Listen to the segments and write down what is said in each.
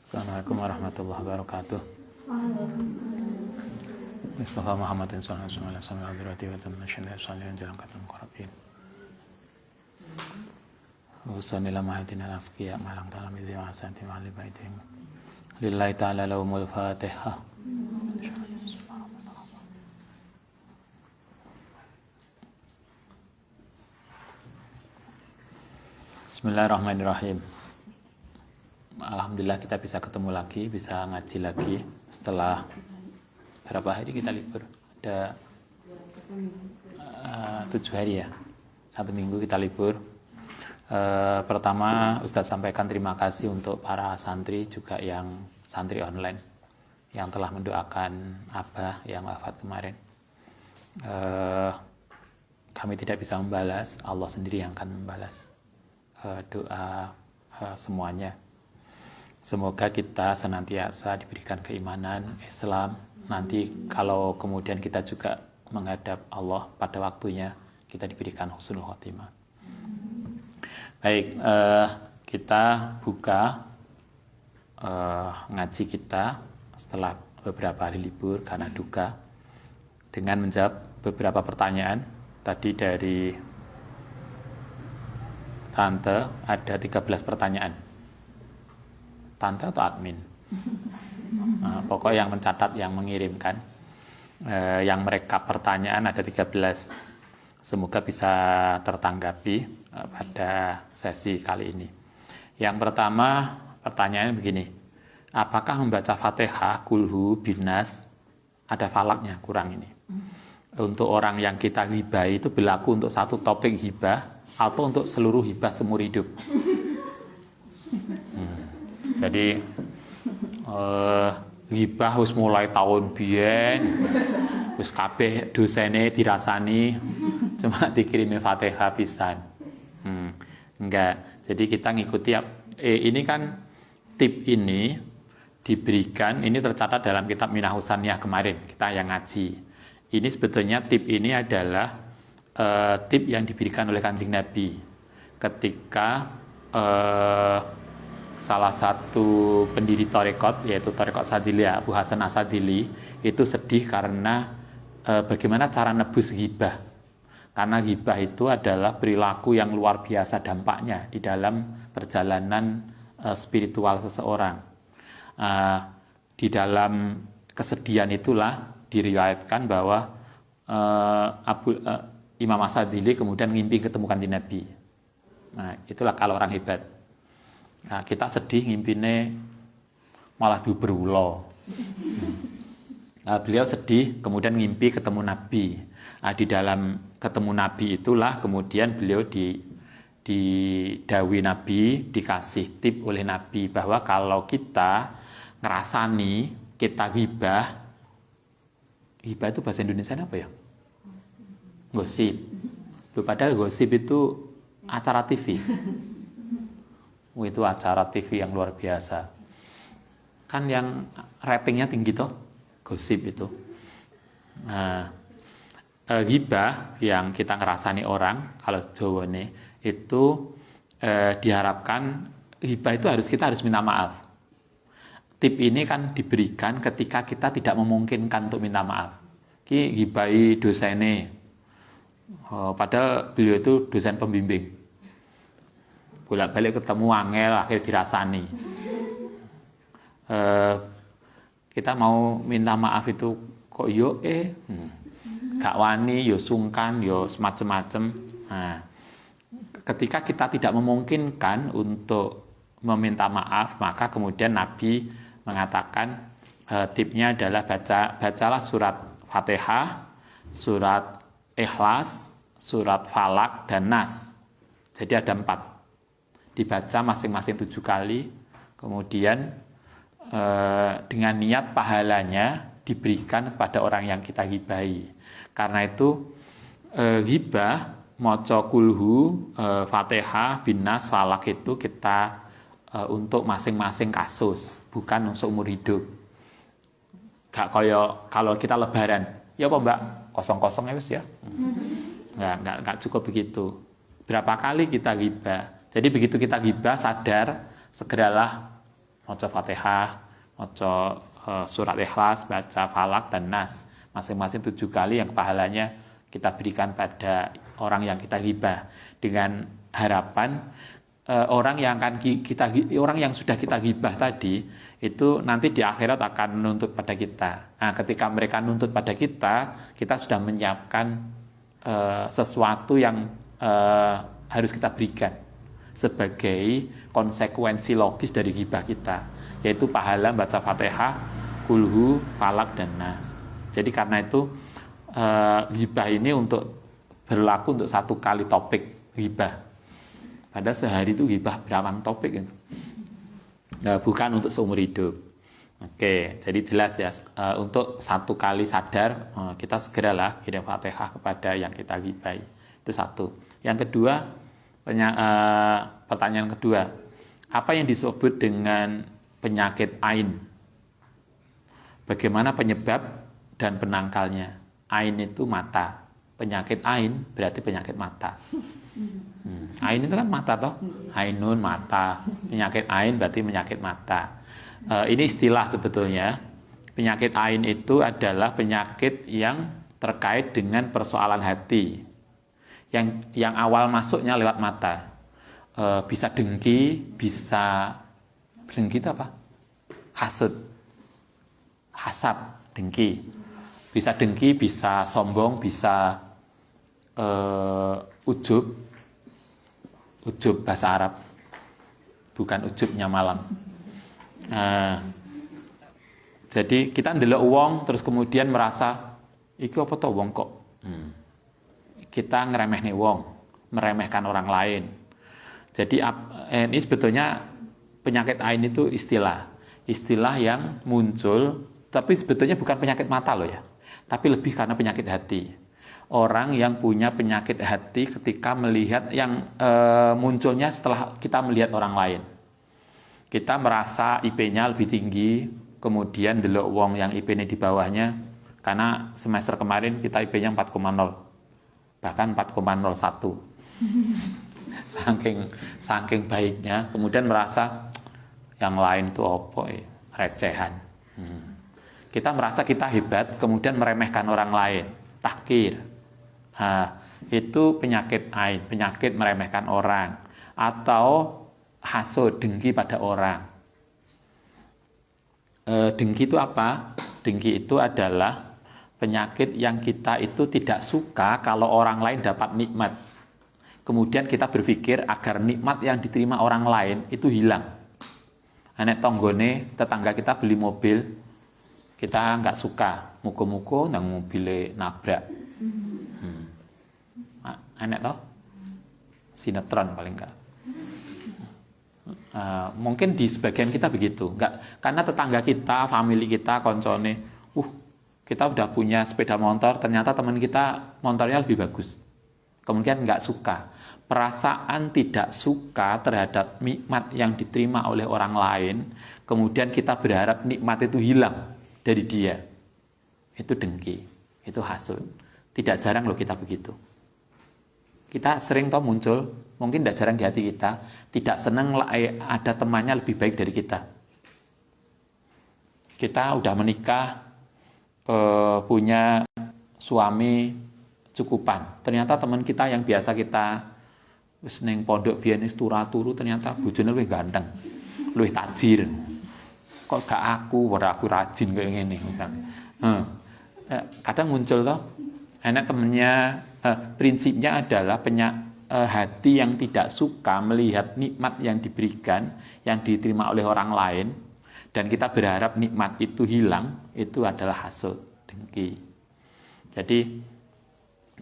Assalamualaikum warahmatullahi wabarakatuh. Mustafa Muhammadin sallallahu alaihi wasallam hadirati wa tamasyyana salihan jalan katam qarabin. Usanila mahadina asqiya malang talam idhi wa hasanti wa ali baitin. Lillahi ta'ala lahumul Fatihah. Bismillahirrahmanirrahim. Alhamdulillah kita bisa ketemu lagi, bisa ngaji lagi setelah berapa hari kita libur? Ada 7 hari ya, 1 minggu kita libur. Pertama Ustadz sampaikan terima kasih untuk para santri juga yang santri online yang telah mendoakan Abah yang wafat kemarin. Kami tidak bisa membalas, Allah sendiri yang akan membalas doa semuanya. Semoga kita senantiasa diberikan keimanan Islam. Nanti kalau kemudian kita juga menghadap Allah pada waktunya, kita diberikan husnul khotimah. Baik, kita buka ngaji kita setelah beberapa hari libur karena duka dengan menjawab beberapa pertanyaan. Tadi dari Tante ada 13 pertanyaan. Tante atau admin? Nah, pokoknya yang mencatat, yang mengirimkan, yang merekap pertanyaan ada 13. Semoga bisa tertanggapi pada sesi kali ini. Yang pertama, pertanyaannya begini. Apakah membaca Fatihah, Kulhu, Binas, ada falaknya? Kurang ini. Untuk orang yang kita hibah itu berlaku untuk satu topik hibah atau untuk seluruh hibah seumur hidup. Jadi hibah wis mulai tahun biyen, wis kabeh dosene dirasani, cuma dikirimi Fatihah pisan. Enggak. Jadi kita ngikuti ini kan tip ini diberikan, ini tercatat dalam kitab Minahusaniyah kemarin kita yang ngaji. Ini sebetulnya tip ini adalah tip yang diberikan oleh Kanjeng Nabi ketika salah satu pendiri Thariqat yaitu Thariqat Sadiliyah Abu Hasan As-Sadili itu sedih karena bagaimana cara nebus ghibah. Karena ghibah itu adalah perilaku yang luar biasa dampaknya di dalam perjalanan spiritual seseorang. Di dalam kesedihan itulah diriwayatkan bahwa Imam As-Sadili kemudian ngimpi ketemu Kanjeng Nabi. Nah, itulah kalau orang hebat. Nah, kita sedih ngimpine malah berulo. Nah, beliau sedih kemudian ngimpi ketemu Nabi. Nah, di dalam ketemu Nabi itulah kemudian beliau didawi Nabi, dikasih tip oleh Nabi bahwa kalau kita ngerasani, kita ghibah itu bahasa Indonesia apa ya? Gosip. Padahal gosip itu acara TV. Itu acara TV yang luar biasa. Kan yang ratingnya tinggi toh, gosip itu. Nah, ghibah yang kita ngerasani orang, kalau Jawa nih, itu diharapkan ghibah itu kita harus minta maaf. Tip ini kan diberikan ketika kita tidak memungkinkan untuk minta maaf. Ki ghibahi dosene. Padahal beliau itu dosen pembimbing. Bolak-balik ketemu angel, akhir dirasani. Kita mau minta maaf itu kok yo gak wani, yo sungkan, yo semacam-macam. Nah, ketika kita tidak memungkinkan untuk meminta maaf, maka kemudian Nabi mengatakan tipnya adalah bacalah surat Fatihah, surat Ikhlas, surat Falak, dan Nas. Jadi ada 4. Dibaca masing-masing 7 kali. Kemudian dengan niat pahalanya diberikan kepada orang yang kita ghibahi. Karena itu ghibah, maca kulhu, Fatihah, Binas, Falak itu kita untuk masing-masing kasus, bukan untuk umur hidup. Gak kaya kalau kita lebaran, ya apa mbak, kosong-kosong ya. Nggak cukup begitu. Berapa kali kita ghibah. Jadi begitu kita ghibah, sadar segeralah maca Fatihah, maca surat Ikhlas, baca Falak dan Nas masing-masing 7 kali yang pahalanya kita berikan pada orang yang kita ghibah, dengan harapan orang yang sudah kita ghibah tadi itu nanti di akhirat akan menuntut pada kita. Nah, ketika mereka nuntut pada kita sudah menyiapkan sesuatu yang harus kita berikan sebagai konsekuensi logis dari ghibah kita, yaitu pahala baca Fatihah, Kulhu, Falak dan Nas. Jadi karena itu ghibah ini berlaku untuk 1 kali topik ghibah. Pada sehari itu ghibah berapa topik gitu. Bukan untuk seumur hidup. Oke, jadi jelas ya, untuk 1 kali sadar kita segeralah kirim Fatihah kepada yang kita ghibahi. Itu 1. Yang kedua, pertanyaan kedua, apa yang disebut dengan penyakit ain? Bagaimana penyebab dan penangkalnya? Ain itu mata. Penyakit ain berarti penyakit mata. Ain itu kan mata toh, ainun mata, penyakit ain berarti penyakit mata. Ini istilah sebetulnya. Penyakit ain itu adalah penyakit yang terkait dengan persoalan hati, yang awal masuknya lewat mata. Bisa dengki, bisa dengki itu apa? Hasad, dengki. Bisa dengki, bisa sombong, bisa ujub bahasa Arab, bukan ujubnya malam. Jadi kita ndelok wong terus kemudian merasa iki apa to wong kok. Kita ngeremehne wong, meremehkan orang lain. Jadi ini sebetulnya penyakit ain itu istilah yang muncul, tapi sebetulnya bukan penyakit mata loh ya, tapi lebih karena penyakit hati. Orang yang punya penyakit hati ketika melihat yang munculnya setelah kita melihat orang lain. Kita merasa IP-nya lebih tinggi, kemudian delok wong yang IP-nya di bawahnya, karena semester kemarin kita IP-nya 4,0, bahkan 4,01. Saking baiknya, kemudian merasa yang lain itu apa ya, recehan. Kita merasa kita hebat, kemudian meremehkan orang lain, tahkir. Itu penyakit ain, penyakit meremehkan orang, atau hasud, dengki pada orang. Dengki itu apa? Dengki itu adalah penyakit yang kita itu tidak suka kalau orang lain dapat nikmat. Kemudian kita berpikir agar nikmat yang diterima orang lain itu hilang. Anek tonggone, tetangga kita beli mobil, kita nggak suka, muko-muko nang mobilnya nabrak. Enak toh? Sinetron paling enggak. Mungkin di sebagian kita begitu, enggak, karena tetangga kita, family kita, koncone, kita udah punya sepeda motor, ternyata teman kita motornya lebih bagus. Kemudian enggak suka. Perasaan tidak suka terhadap nikmat yang diterima oleh orang lain, kemudian kita berharap nikmat itu hilang dari dia. Itu dengki, itu hasud. Tidak jarang loh kita begitu. Kita sering toh muncul, mungkin tidak jarang di hati kita, tidak senang ada temannya lebih baik dari kita. Kita udah menikah, punya suami cukupan. Ternyata teman kita yang biasa kita wis ning pondok biyen wis turu ternyata bojone luwih ganteng, luwih tajir. Kok gak aku rajin kayak ngene misalnya. Kadang muncul toh, enak temennya. Prinsipnya adalah hati yang tidak suka melihat nikmat yang diberikan, yang diterima oleh orang lain, dan kita berharap nikmat itu hilang, itu adalah hasud, dengki. Jadi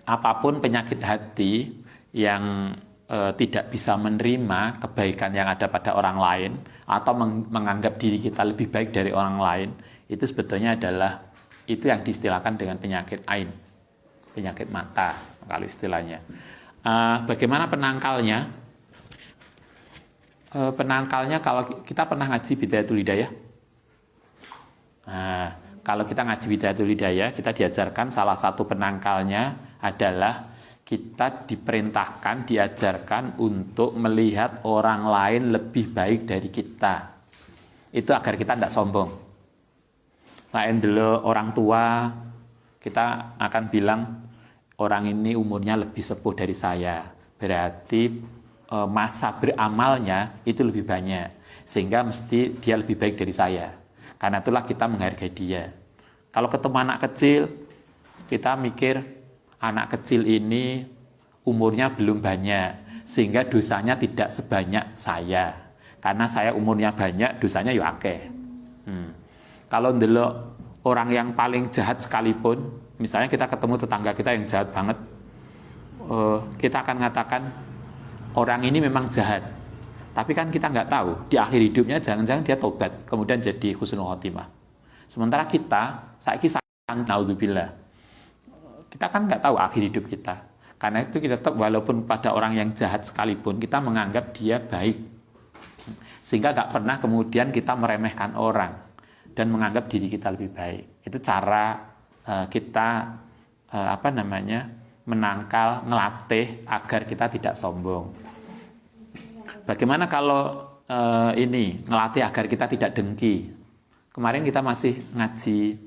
apapun penyakit hati yang tidak bisa menerima kebaikan yang ada pada orang lain, atau menganggap diri kita lebih baik dari orang lain, itu sebetulnya adalah itu yang diistilahkan dengan penyakit ain, penyakit mata kalau istilahnya. Bagaimana penangkalnya? Penangkalnya kalau kita pernah ngaji Bidayatul Hidayah. Kalau kita ngaji Bidayatul Hidayah, kita diajarkan salah satu penangkalnya adalah kita diperintahkan, diajarkan untuk melihat orang lain lebih baik dari kita. Itu agar kita tidak sombong. Lain dulu orang tua, kita akan bilang orang ini umurnya lebih sepuh dari saya. Berarti masa beramalnya itu lebih banyak. Sehingga mesti dia lebih baik dari saya. Karena itulah kita menghargai dia. Kalau ketemu anak kecil, kita mikir anak kecil ini umurnya belum banyak, sehingga dosanya tidak sebanyak saya. Karena saya umurnya banyak, dosanya ya akeh. Kalau ndelok orang yang paling jahat sekalipun, misalnya kita ketemu tetangga kita yang jahat banget, kita akan mengatakan orang ini memang jahat. Tapi kan kita nggak tahu, di akhir hidupnya jangan-jangan dia tobat, kemudian jadi husnul khotimah. Sementara kita, saiki naudzubillah, kita kan nggak tahu akhir hidup kita. Karena itu kita tetap, walaupun pada orang yang jahat sekalipun, kita menganggap dia baik. Sehingga nggak pernah kemudian kita meremehkan orang dan menganggap diri kita lebih baik. Itu cara kita menangkal, ngelatih agar kita tidak sombong. Bagaimana kalau ini ngelatih agar kita tidak dengki? Kemarin kita masih ngaji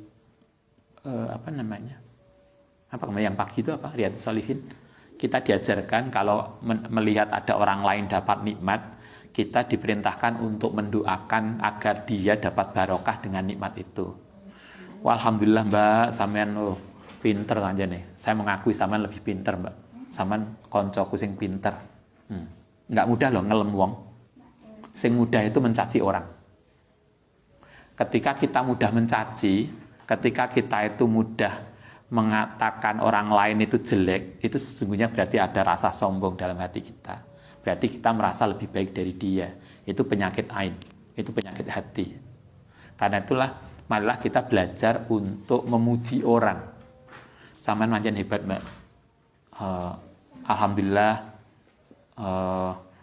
yang pagi itu Riyadhus Shalihin. Kita diajarkan kalau melihat ada orang lain dapat nikmat, kita diperintahkan untuk mendoakan agar dia dapat barokah dengan nikmat itu. Alhamdulillah Mbak, sampean pinter aja nih. Saya mengakui sampean lebih pinter Mbak. Sampean koncoku sing pinter. Nggak mudah loh ngelem wong. Sing mudah itu mencaci orang. Ketika kita mudah mencaci, ketika kita itu mudah mengatakan orang lain itu jelek, itu sesungguhnya berarti ada rasa sombong dalam hati kita. Berarti kita merasa lebih baik dari dia. Itu penyakit ain, itu penyakit hati. Karena itulah marilah kita belajar untuk memuji orang. Sampean pancen hebat Mbak. Alhamdulillah,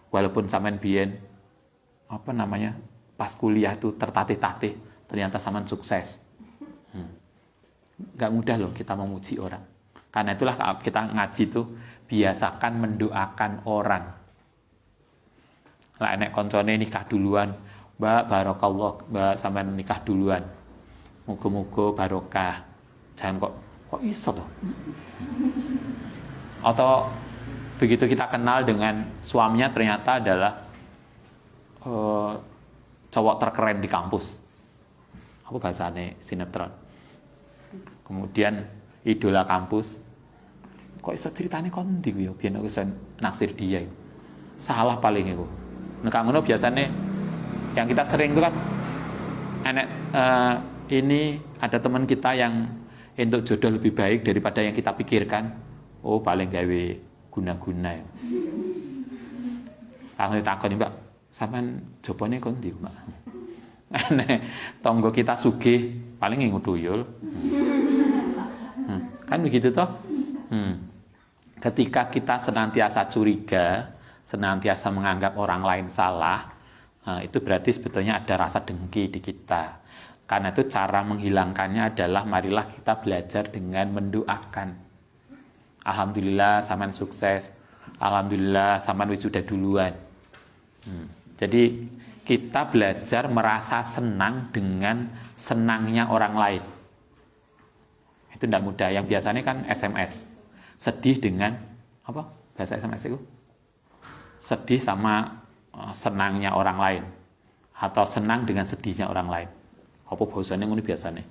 walaupun sampean biyen pas kuliah itu tertatih-tatih, ternyata sampean sukses. Gak mudah loh kita memuji orang. Karena itulah kita ngaji itu biasakan mendoakan orang. Lah nek koncone nikah duluan, Mbak barokallah, Mbak sampean nikah duluan. Muga-muga barokah. Jangan kok iso toh. Atau begitu kita kenal dengan suaminya ternyata adalah cowok terkeren di kampus. Apa bahasane sinetron? Kemudian idola kampus, kok iso ceritane kondi ku ya biyen aku iso naksir dia. Salah paling iku. Nek ngono biasane yang kita sering itu kan ini ada teman kita yang untuk jodoh lebih baik daripada yang kita pikirkan. Oh, paling gawe guna-guna ya. Langsung takoni, Mbak, sampean jopone kondi, Mbak? Tonggo kita sugih paling ngingu tuyul. Kan begitu toh? Ketika kita senantiasa curiga, senantiasa menganggap orang lain salah, itu berarti sebetulnya ada rasa dengki di kita. Karena itu cara menghilangkannya adalah marilah kita belajar dengan mendoakan. Alhamdulillah sampean sukses. Alhamdulillah sampean wisuda duluan. Jadi kita belajar merasa senang dengan senangnya orang lain. Itu tidak mudah. Yang biasanya kan SMS. Sedih dengan apa? Bahasa SMS itu? Sedih sama senangnya orang lain. Atau senang dengan sedihnya orang lain. Apa bahasanya ini biasanya?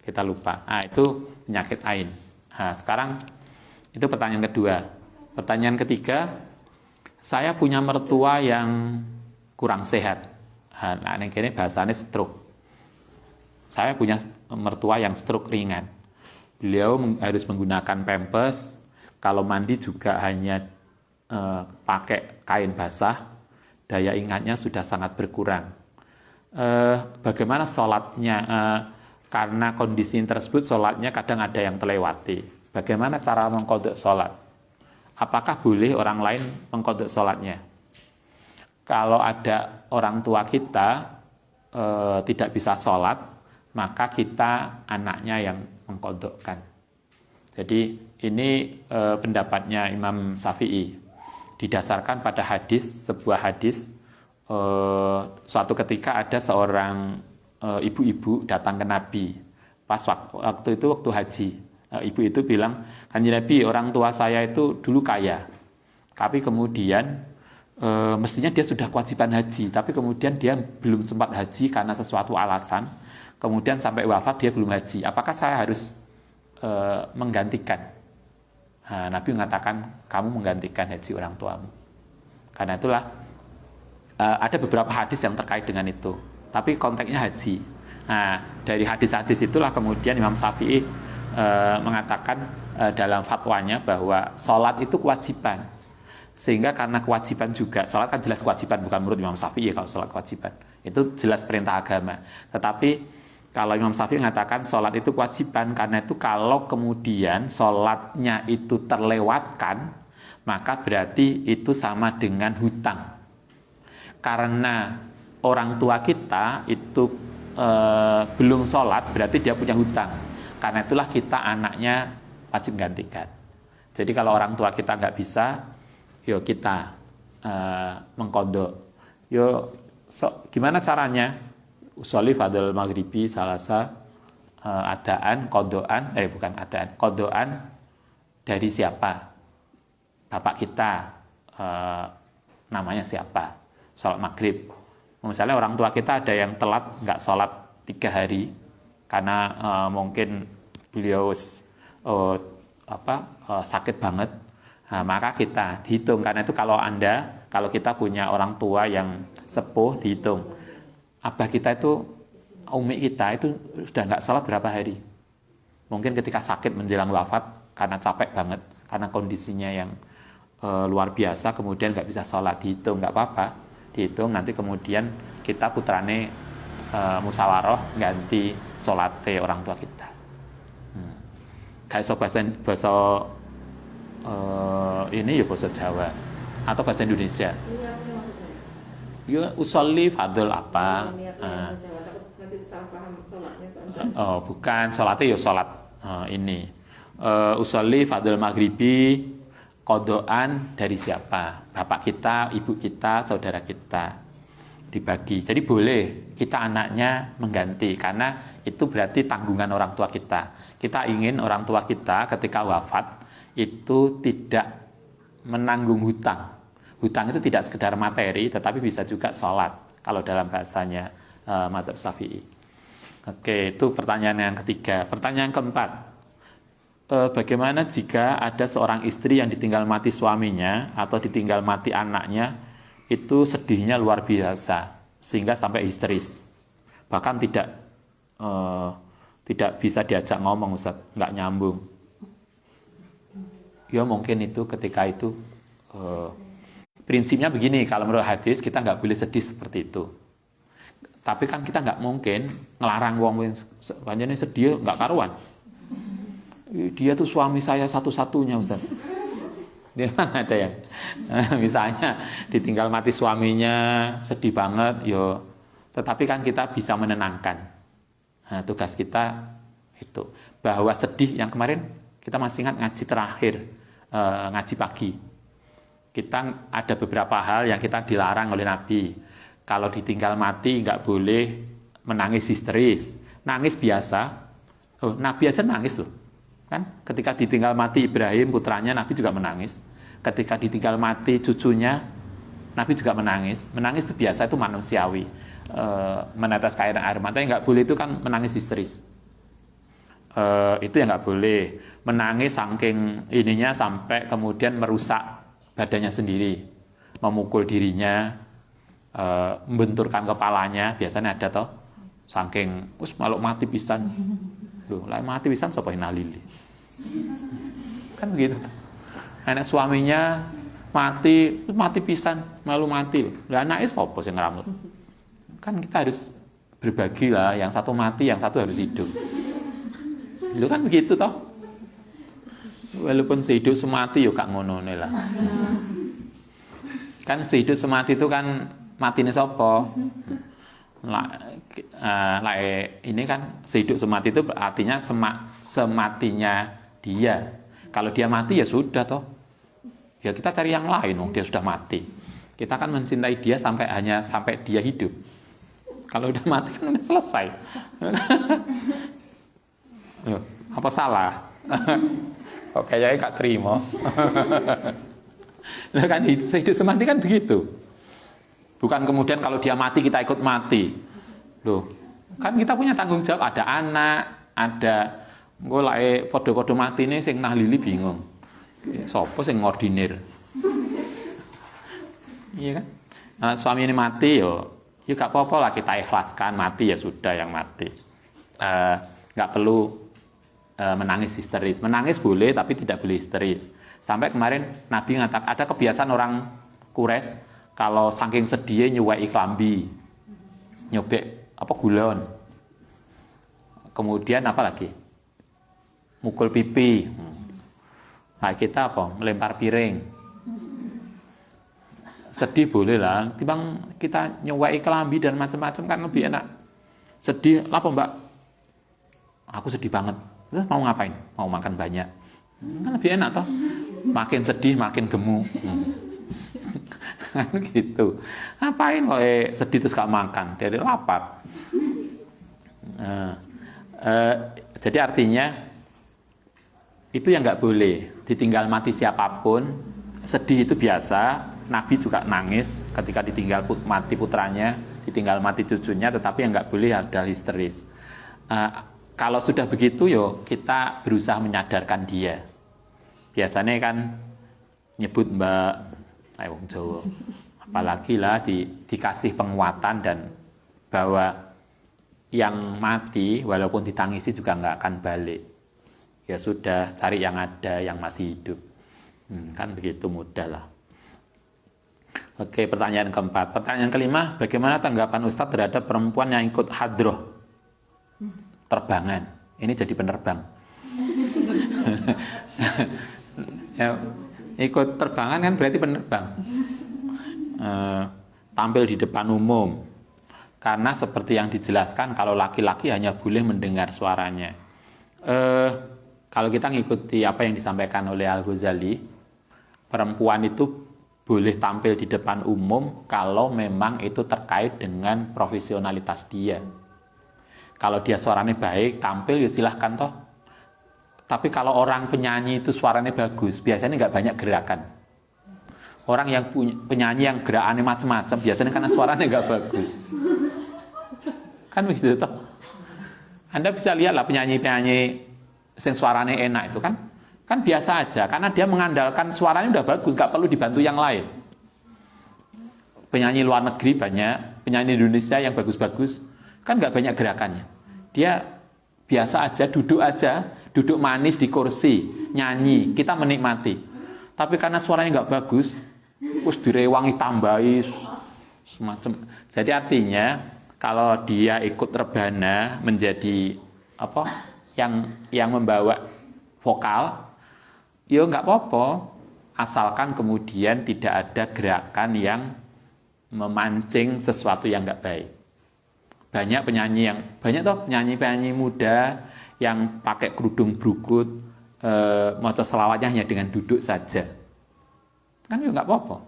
Kita lupa. Itu penyakit ain. Sekarang itu pertanyaan kedua. Pertanyaan ketiga, saya punya mertua yang kurang sehat. Nah, ini bahasanya stroke. Saya punya mertua yang stroke ringan. Beliau harus menggunakan pampers. Kalau mandi juga hanya pakai kain basah. Daya ingatnya sudah sangat berkurang. Bagaimana sholatnya? Karena kondisi tersebut sholatnya kadang ada yang terlewati. Bagaimana cara mengqadha sholat? Apakah boleh orang lain mengqadha sholatnya? Kalau ada orang tua kita tidak bisa sholat, maka kita anaknya yang mengqadhakan. Jadi ini pendapatnya Imam Syafi'i. Didasarkan pada sebuah hadis, suatu ketika ada seorang ibu-ibu datang ke Nabi. Pas waktu haji. Ibu itu bilang, "Kanjeng Nabi, orang tua saya itu dulu kaya. Tapi kemudian mestinya dia sudah kewajiban haji, tapi kemudian dia belum sempat haji karena sesuatu alasan. Kemudian sampai wafat dia belum haji. Apakah saya harus menggantikan?" Nah, Nabi mengatakan, "Kamu menggantikan haji orang tuamu." Karena itulah ada beberapa hadis yang terkait dengan itu. Tapi konteksnya haji. Nah, dari hadis-hadis itulah kemudian Imam Syafi'i mengatakan dalam fatwanya bahwa sholat itu kewajiban. Sehingga karena kewajiban juga, sholat kan jelas kewajiban, bukan menurut Imam Syafi'i kalau sholat kewajiban. Itu jelas perintah agama. Tetapi kalau Imam Syafi'i mengatakan sholat itu kewajiban, karena itu kalau kemudian sholatnya itu terlewatkan, maka berarti itu sama dengan hutang. Karena orang tua kita itu belum sholat, berarti dia punya hutang. Karena itulah kita anaknya wajib gantikan. Jadi kalau orang tua kita nggak bisa, yuk kita mengkodok. Gimana caranya? Usolli fadl maghribi salasa kodoan dari siapa? Bapak kita namanya siapa? Sholat maghrib. Misalnya orang tua kita ada yang telat nggak sholat 3 hari karena mungkin beliau sakit banget. Nah, maka kita dihitung. Karena itu kalau kita punya orang tua yang sepuh, dihitung. Abah kita itu, umi kita itu sudah nggak sholat berapa hari. Mungkin ketika sakit menjelang wafat karena capek banget, karena kondisinya yang luar biasa, kemudian nggak bisa sholat, dihitung, nggak apa-apa. Dihitung, nanti kemudian kita putrane musyawarah ganti sholate orang tua kita. Kayak bahasa ini ya bahasa Jawa atau bahasa Indonesia. Ya usolli fadl apa? Bukan sholatnya ya sholat ini. Usolli fadl maghribi kodoan dari siapa? Bapak kita, ibu kita, saudara kita, dibagi. Jadi boleh kita anaknya mengganti, karena itu berarti tanggungan orang tua kita. Kita ingin orang tua kita ketika wafat itu tidak menanggung hutang. Hutang itu tidak sekedar materi, tetapi bisa juga sholat, kalau dalam bahasanya Madzhab Syafi'i. Oke, itu pertanyaan yang ketiga. Pertanyaan keempat, bagaimana jika ada seorang istri yang ditinggal mati suaminya atau ditinggal mati anaknya, itu sedihnya luar biasa sehingga sampai histeris, bahkan tidak bisa diajak ngomong, Ustaz, nggak nyambung. Ya mungkin itu ketika itu prinsipnya begini, kalau menurut hadis kita nggak boleh sedih seperti itu. Tapi kan kita nggak mungkin ngelarang wong yang sedih nggak karuan. Dia tuh suami saya satu-satunya, Ustaz. Dia memang ada yang misalnya ditinggal mati suaminya, sedih banget, yo. Tetapi kan kita bisa menenangkan. Nah, tugas kita itu bahwa sedih yang kemarin kita masih ingat ngaji terakhir, ngaji pagi. Kita ada beberapa hal yang kita dilarang oleh Nabi. Kalau ditinggal mati nggak boleh menangis histeris, nangis biasa. Nabi aja nangis loh. Kan ketika ditinggal mati Ibrahim putranya, Nabi juga menangis. Ketika ditinggal mati cucunya, Nabi juga menangis. Menangis itu biasa, itu manusiawi. Menetes air mata yang nggak boleh itu kan menangis histeris. Itu yang nggak boleh. Menangis saking ininya sampai kemudian merusak badannya sendiri, memukul dirinya, membenturkan kepalanya. Biasanya ada toh, saking malu mati pisan. Loh, lah mati pisan sapa nalili. Kan begitu. Anak suaminya mati pisan, malu mati. Lah anake sapa sing ngramut? Kan kita harus berbagi lah, yang satu mati, yang satu harus hidup. Itu kan begitu toh. Walaupun sehidup semati yo gak ngono lah. Kan sehidup semati itu kan matine sapa? Ini kan sehidup semati itu artinya sematinya dia. Kalau dia mati ya sudah toh. Ya kita cari yang lain, dia sudah mati. Kita kan mencintai dia sampai dia hidup. Kalau udah mati kan udah selesai. Apa salah? Kok kayaknya gak terima. Nah kan hidup semati kan begitu. Bukan kemudian kalau dia mati kita ikut mati. Loh, kan kita punya tanggung jawab, ada anak, ada engko lek padha-padha matine sing nahlili bingung. Sopo sing ngordinir? Iya kan? Nah, suami ini mati ya gak apa-apa lah kita ikhlaskan, mati ya sudah yang mati. Gak perlu menangis histeris. Menangis boleh tapi tidak boleh histeris. Sampai kemarin Nabi ngatakan ada kebiasaan orang Quraisy kalau saking sedih nyuwai klambi, nyobek apa gulon. Kemudian apa lagi? Mukul pipi. Nah, kita apa? Melempar piring. Sedih boleh lah. Timbang kita nyuwai klambi dan macam-macam kan lebih enak. Sedih, apa Mbak? Aku sedih banget. Mau ngapain? Mau makan banyak. Kan lebih enak toh. Makin sedih makin gemuk. Kan gitu. Ngapain kok sedih terus gak makan? Dari lapar. Jadi artinya itu yang nggak boleh. Ditinggal mati siapapun. Sedih itu biasa. Nabi juga nangis ketika ditinggal mati putranya, ditinggal mati cucunya. Tetapi yang nggak boleh adalah histeris. Kalau sudah begitu kita berusaha menyadarkan dia. Biasanya kan nyebut Mbak wong Jawa. Apalagi lah dikasih penguatan dan bahwa yang mati walaupun ditangisi juga nggak akan balik. Ya sudah, cari yang ada yang masih hidup. Kan begitu mudah lah. Oke, pertanyaan keempat. Pertanyaan kelima, bagaimana tanggapan Ustadz terhadap perempuan yang ikut hadroh? Terbangan. Ini jadi penerbang. Ya, ikut terbangan kan berarti penerbang. Tampil di depan umum. Karena seperti yang dijelaskan, kalau laki-laki hanya boleh mendengar suaranya. Kalau kita ngikuti apa yang disampaikan oleh Al-Ghazali, perempuan itu boleh tampil di depan umum kalau memang itu terkait dengan profesionalitas dia. Kalau dia suaranya baik, tampil ya silahkan toh. Tapi kalau orang penyanyi itu suaranya bagus, biasanya nggak banyak gerakan. Orang yang penyanyi yang gerakannya macam-macam, biasanya karena suaranya nggak bagus. Kan begitu toh. Anda bisa lihatlah penyanyi-penyanyi yang suaranya enak itu kan biasa aja, karena dia mengandalkan suaranya udah bagus, nggak perlu dibantu yang lain. Penyanyi luar negeri banyak, penyanyi Indonesia yang bagus-bagus, kan nggak banyak gerakannya. Dia biasa aja, duduk manis di kursi, nyanyi, kita menikmati. Tapi karena suaranya nggak bagus, terus direwangi tambahi semacam. Jadi artinya kalau dia ikut rebana menjadi apa? Yang membawa vokal, ya nggak apa-apa, asalkan kemudian tidak ada gerakan yang memancing sesuatu yang nggak baik. Banyak penyanyi muda yang pakai kerudung brukut, maca selawatnya hanya dengan duduk saja. Kan ya nggak apa-apa.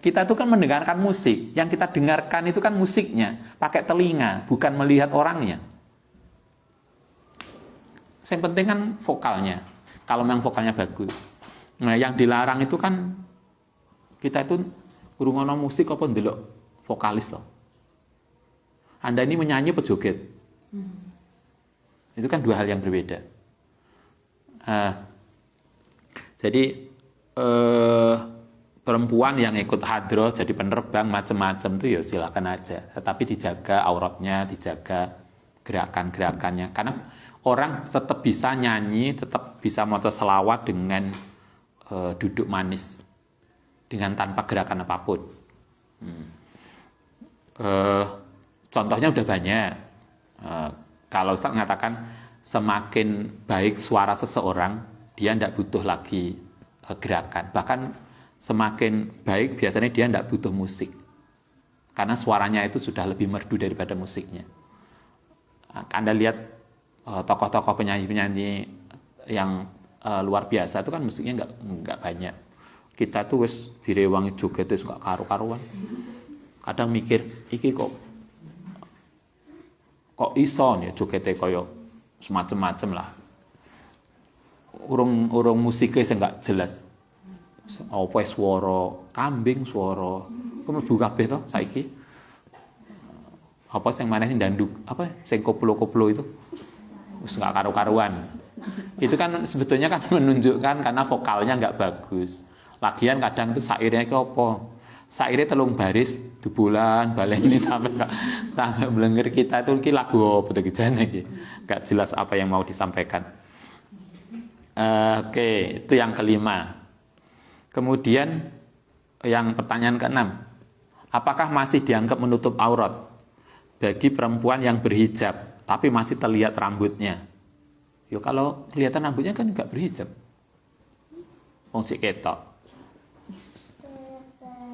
Kita tuh kan mendengarkan musik, yang kita dengarkan itu kan musiknya, pakai telinga, bukan melihat orangnya. Yang penting kan vokalnya. Kalau memang vokalnya bagus. Nah, yang dilarang itu kan kita itu ngrungokno musik apa ndelok vokalis loh. Anda ini menyanyi apa joget? Itu kan dua hal yang berbeda. Jadi perempuan yang ikut hadroh jadi penerbang macam-macam itu ya silakan aja. Tetapi dijaga auratnya, dijaga gerakan-gerakannya. Karena orang tetap bisa nyanyi, tetap bisa maca selawat dengan duduk manis, dengan tanpa gerakan apapun. Contohnya udah banyak. Kalau Ustaz mengatakan semakin baik suara seseorang, dia tidak butuh lagi gerakan. Bahkan semakin baik biasanya dia tidak butuh musik, karena suaranya itu sudah lebih merdu daripada musiknya. Anda lihat tokoh-tokoh penyanyi-penyanyi yang luar biasa itu kan musiknya nggak banyak. Kita tuh wis direwangi joget wis gak karu-karuan. Kadang mikir iki kok iso nih jogete kaya semacam-macam lah. Urung musiknya sing gak jelas. Apa swara kambing, swara mlebu kabeh to saiki. Apa sing maneh danduk, apa sing koplo-koplo itu wis gak karu-karuan. Itu kan sebetulnya kan menunjukkan karena vokalnya nggak bagus. Lagian kadang itu sairnya ke apa? Sairnya telung baris, bulan baleni sampai melengger kita itu ki lagu apa tuh kijane iki. Enggak jelas apa yang mau disampaikan. Oke, itu yang kelima. Kemudian yang pertanyaan keenam. Apakah masih dianggap menutup aurat bagi perempuan yang berhijab tapi masih terlihat rambutnya? Yo kalau kelihatan rambutnya kan enggak berhijab. Wong sik ketok.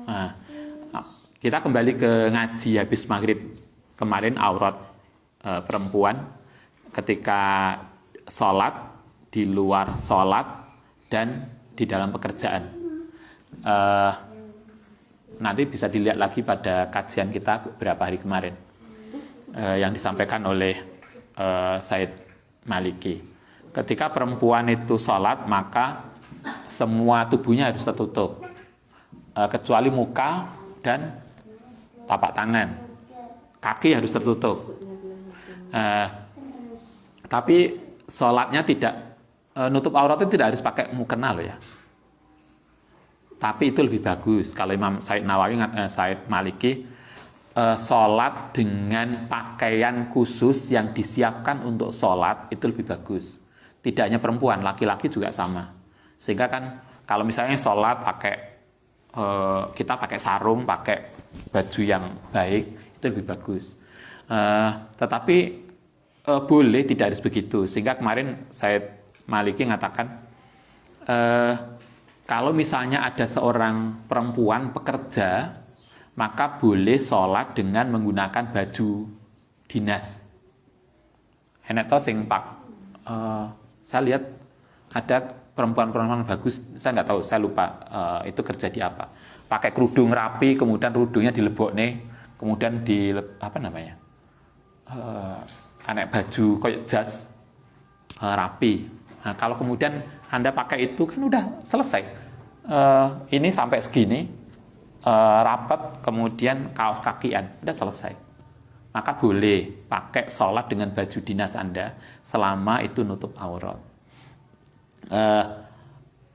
Nah, kita kembali ke ngaji habis maghrib kemarin aurat perempuan ketika sholat, di luar sholat, dan di dalam pekerjaan. Nanti bisa dilihat lagi pada kajian kita beberapa hari kemarin yang disampaikan oleh Said Maliki. Ketika perempuan itu sholat, maka semua tubuhnya harus tertutup. Kecuali muka dan tapak tangan, kaki harus tertutup. Tapi sholatnya tidak nutup aurat itu tidak harus pakai mukena loh ya. Tapi itu lebih bagus kalau Imam Said Nawawi, Said Maliki, sholat dengan pakaian khusus yang disiapkan untuk sholat itu lebih bagus. Tidak hanya perempuan, laki-laki juga sama. Sehingga kan kalau misalnya sholat pakai kita pakai sarung, pakai baju yang baik, itu lebih bagus. Tetapi boleh tidak harus begitu. Sehingga kemarin Said Maliki mengatakan, kalau misalnya ada seorang perempuan pekerja, maka boleh sholat dengan menggunakan baju dinas. Enak toh sing pak. Saya lihat ada perempuan-perempuan bagus, saya nggak tahu, saya lupa itu kerja di apa. Pakai kerudung rapi, kemudian kerudungnya dilebokne, kemudian di apa namanya, anek baju kayak jas rapi. Nah, kalau kemudian Anda pakai itu kan udah selesai. Ini sampai segini, rapat, kemudian kaos kakian, udah selesai. Maka boleh pakai sholat dengan baju dinas Anda selama itu nutup aurat.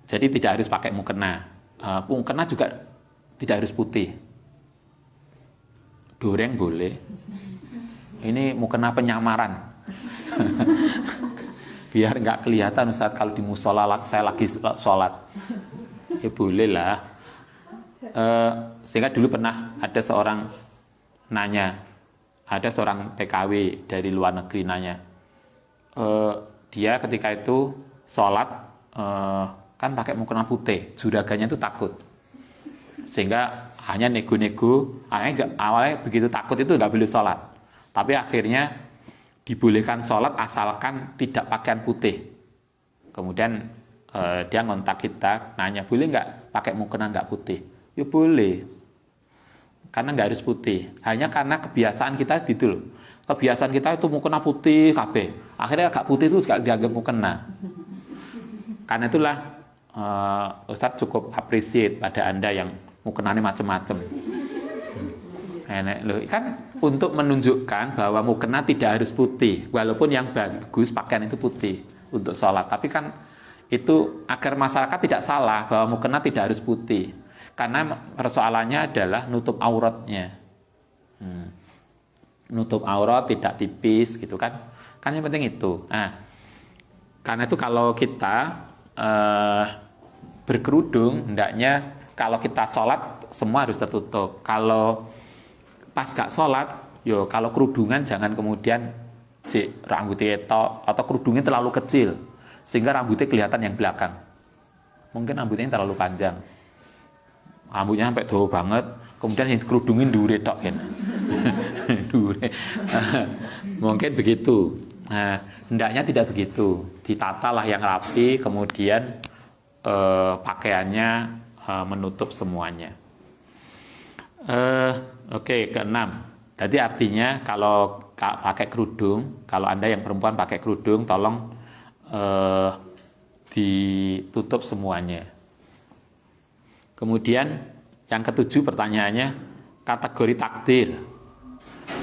Jadi tidak harus pakai mukena. Mukena juga tidak harus putih. Doreng boleh. Ini mukena penyamaran. Biar nggak kelihatan Ustaz kalau di musola saya lagi sholat. Ya boleh lah. Sehingga dulu pernah ada seorang nanya, ada seorang TKW dari luar negeri nanya, dia ketika itu sholat kan pakai mukena putih, juraganya itu takut, sehingga hanya nego-nego. Awalnya begitu takut itu nggak boleh sholat, tapi akhirnya dibolehkan sholat asalkan tidak pakaian putih. Kemudian dia ngontak kita, nanya boleh nggak pakai mukena nggak putih? Ya boleh, karena nggak harus putih. Hanya karena kebiasaan kita gitu loh. Kebiasaan kita itu mukena putih kabeh. Akhirnya agak putih itu nggak dianggap mukena. Karena itulah Ustadz cukup appreciate pada Anda yang mukenanya macam-macam. Enak loh, kan untuk menunjukkan bahwa mukena tidak harus putih, walaupun yang bagus pakaian itu putih untuk sholat. Tapi kan itu agar masyarakat tidak salah bahwa mukena tidak harus putih, karena persoalannya adalah nutup auratnya. Nutup aurat tidak tipis gitu kan yang penting itu. Nah, karena itu kalau kita berkerudung, hendaknya kalau kita sholat semua harus tertutup. Kalau pas gak sholat, yo kalau kerudungan jangan kemudian rambutnya tok atau kerudungnya terlalu kecil sehingga rambutnya kelihatan yang belakang. Mungkin rambutnya terlalu panjang, rambutnya sampai dawa banget, kemudian yang kerudungin dure tok kan. Dure. Mungkin begitu. Nah, hendaknya tidak begitu. Ditatalah yang rapi, kemudian pakaiannya menutup semuanya. Oke, keenam. Jadi artinya kalau pakai kerudung, kalau Anda yang perempuan pakai kerudung, tolong ditutup semuanya. Kemudian yang ketujuh pertanyaannya, kategori takdir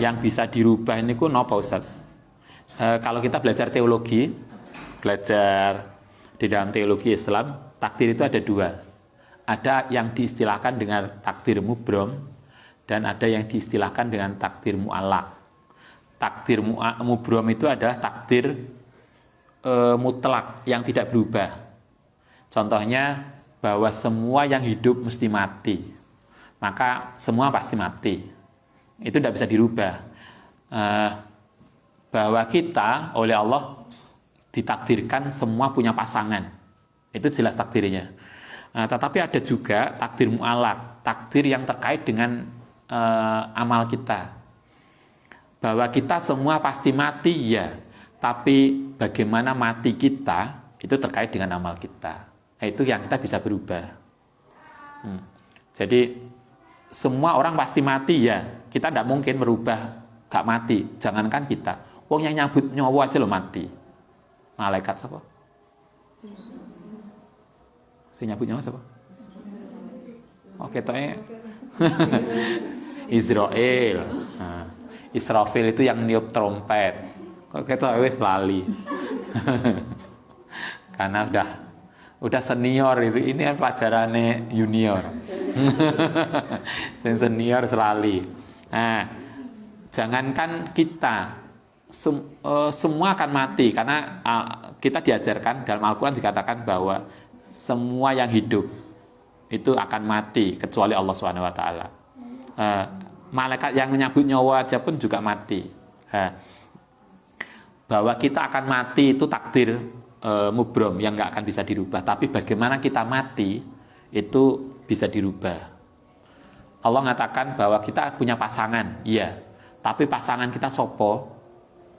yang bisa dirubah ini ku napa Ustaz? Kalau kita belajar teologi, belajar di dalam teologi Islam, takdir itu ada dua. Ada yang diistilahkan dengan takdir mubrom, dan ada yang diistilahkan dengan takdir mu'allaq. Takdir mubrom itu adalah takdir mutlak yang tidak berubah. Contohnya bahwa semua yang hidup mesti mati, maka semua pasti mati. Itu tidak bisa dirubah. Bahwa kita oleh Allah ditakdirkan semua punya pasangan, itu jelas takdirnya. Tetapi ada juga takdir mu'allaq, takdir yang terkait dengan amal kita. Bahwa kita semua pasti mati, ya, tapi bagaimana mati kita itu terkait dengan amal kita. Itu yang kita bisa berubah. Jadi semua orang pasti mati, ya, kita tidak mungkin merubah gak mati. Jangankan kita, wong yang nyabut nyawa aja lo mati. Malaikat siapa? Si nyabut nyawa siapa? Oke, tohnya Israel. Israfil itu yang niup trompet. Kok kita wis lali. Karena udah senior itu. Ini kan pelajarannya junior. Senior selali. Nah, jangankan kita, semua akan mati, karena kita diajarkan dalam Al-Quran dikatakan bahwa semua yang hidup itu akan mati kecuali Allah SWT. Malaikat yang menyabut nyawa aja pun juga mati. Bahwa kita akan mati itu takdir mubrom yang nggak akan bisa dirubah. Tapi bagaimana kita mati itu bisa dirubah. Allah mengatakan bahwa kita punya pasangan, iya. Tapi pasangan kita sopo,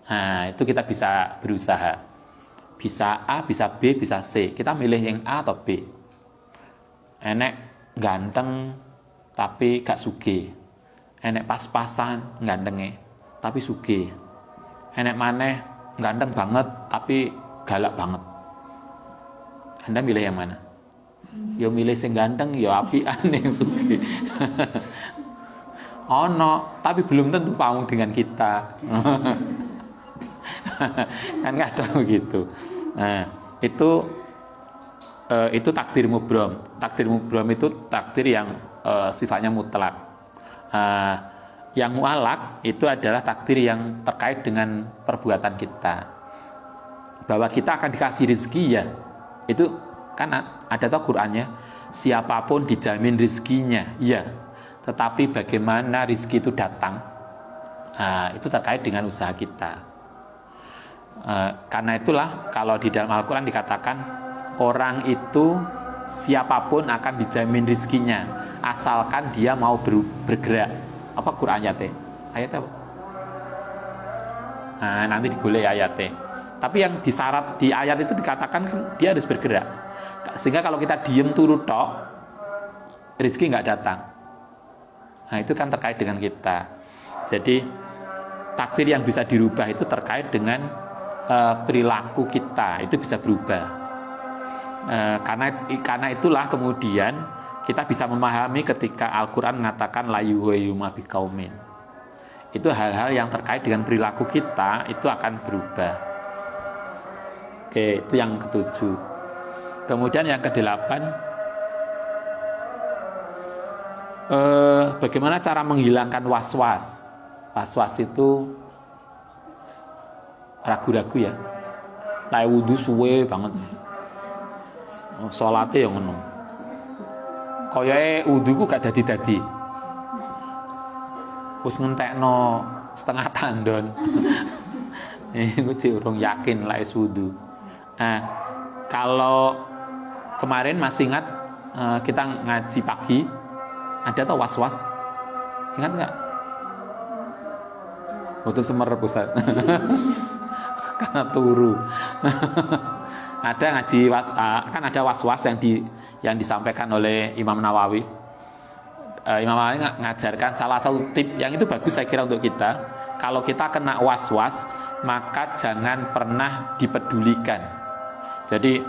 nah itu kita bisa berusaha. Bisa A, bisa B, bisa C. Kita milih yang A atau B. Enek ganteng tapi gak sugih. Enek pas-pasan gantengnya tapi sugih. Enek maneh ganteng banget tapi galak banget. Anda milih yang mana? Yo milih sing ganteng, yo apian yang sugih. Ono, tapi belum tentu mau dengan kita. Kan kadang begitu. Nah, itu takdir mubrom. Takdir mubrom itu takdir yang sifatnya mutlak. Yang mu'allaq itu adalah takdir yang terkait dengan perbuatan kita. Bahwa kita akan dikasih rezeki, ya. Itu kan ada tuh Qur'annya, siapapun dijamin rezekinya, ya. Tetapi bagaimana rezeki itu datang, itu terkait dengan usaha kita. Karena itulah kalau di dalam Al-Quran dikatakan orang itu siapapun akan dijamin rezekinya asalkan dia mau bergerak. Apa Quran ayatnya? Ayatnya apa? Nah, nanti digolek ayatnya. Tapi yang disyarat di ayat itu dikatakan kan dia harus bergerak. Sehingga kalau kita diem turut tok, rezeki nggak datang. Nah, itu kan terkait dengan kita. Jadi takdir yang bisa dirubah itu terkait dengan perilaku kita, itu bisa berubah. Karena itulah kemudian kita bisa memahami ketika Al-Quran mengatakan la yughayyiru biqaumin. Itu hal-hal yang terkait dengan perilaku kita itu akan berubah. Oke, itu yang ketujuh. Kemudian yang kedelapan, bagaimana cara menghilangkan was-was? Was-was itu ragu-ragu, ya. Lah wudu suwe banget. Salate yang ngono. Koyoke wuduku gak dadi-dadi. Wis ngentekno setengah tandon. Iku urung yakin lah wudu. Nah, kalau kemarin masih ingat kita ngaji pagi, ada tuh was-was. Ingat nggak? Waktu semerep Ustaz. karena turu. Ada ngaji kan ada was-was yang disampaikan oleh Imam Nawawi. Imam Nawawi ngajarkan salah satu tip yang itu bagus saya kira untuk kita. Kalau kita kena was-was, maka jangan pernah dipedulikan. Jadi